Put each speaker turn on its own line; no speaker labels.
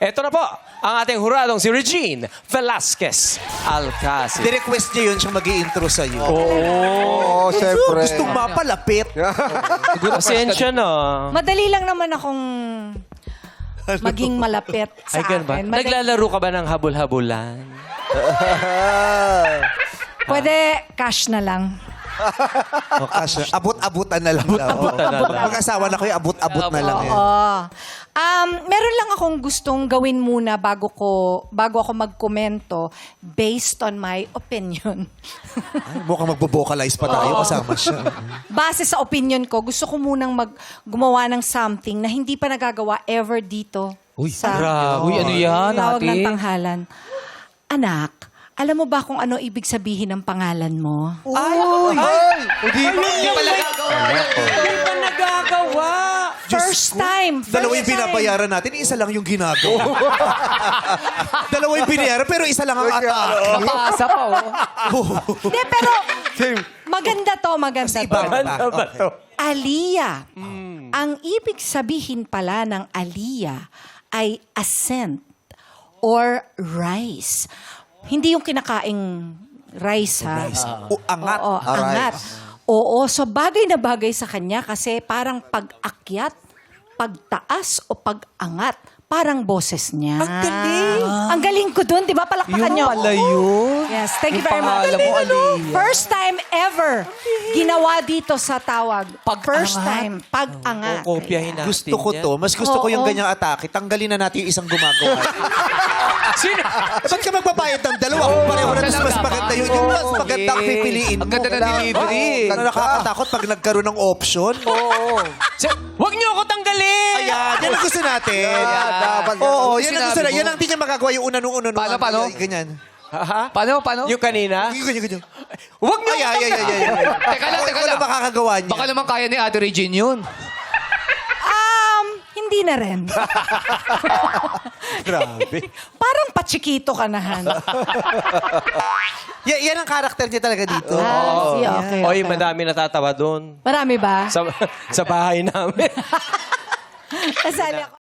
Ito na po, ang ating huradong si Regine Velasquez Alcacid.
Di-request niya yun siyang mag-i-intro sa'yo.
Oo, siyempre.
Gustong mapalapit.
Pasensya na.
Madali lang naman akong maging malapit sa
Ay, ganun ba?
akin.
Naglalaro ka ba ng habol-habulan?
Pwede cash na lang.
O, kasya. Abot-abutan na lang. Abot-abutan
na lang.
Mag-asawa na kayo, abot-abot na lang. Yan.
Oo. Meron lang akong gustong gawin muna bago ako magkomento based on my opinion.
Ay, mukhang magbo-vocalize pa tayo kasama siya.
Base sa opinion ko, gusto ko munang gumawa ng something na hindi pa nagagawa ever dito. Sa
Grabe. Uy, ano yan,
tawag ng
ate?
tanghalan. Anak, alam mo ba kung ano ibig sabihin ng pangalan mo?
Hindi pa nagagawa.
Hindi pa nagagawa.
First time.
Dalawa yung binabayaran natin, isa lang yung ginagawa. Dalawa yung binayaran, pero isa lang ang atake.
Mapasa pa, oh.
Hindi, pero maganda to, maganda
Iba
to.
Ano ba to?
Aliyah. Ang ibig sabihin pala ng aliyah ay ascent or rise. Hindi yung kinakaing rice, ha?
Angat.
Oo, angat. Oo, so bagay na bagay sa kanya kasi parang pag-akyat, pagtaas o pag-angat. Parang boses niya.
Ang galing.
Ang galing ko dun, di ba? Palakpakan niyo.
yun.
Yes, thank you very much.
pangalan mo, Aliyah.
First time ever ginawa dito sa tawag. First time, pag-angat.
Kopyahin natin
Gusto ko to. Mas gusto ko yung ganyang atake. Tanggalin na natin yung isang gumagawa.
Sino?
Ba't ka magbabayad ng dalawa? Kung pareho na mas maganda yun. Yung mas maganda ang pipiliin mo.
Ang ganda ng delivery.
Na nakakatakot pag nagkaroon ng option. Oo.
Huwag niyo ako tanggalin!
Ayan, yan ang gusto natin.
dapat yan.
Oo,
Ano
yan ang gusto
sinabi
natin.
mo?
Yan ang di niya magagawa yung una-una.
Paano?
Ganyan.
Ha?
Paano?
Yung kanina?
Ganyan.
Huwag niyo
Ay,
ako
ay, ay, ay, ay.
Teka lang.
Ikaw makakagawa niya.
Baka naman kaya ni Ate Regine yun.
Hindi na rin.
Grabe.
Parang pachikito ka na, Han.
Yan ang karakter niya talaga dito.
Okay.
Oy, madami natatawa doon.
Marami ba?
Sa bahay namin.
Kasali ako.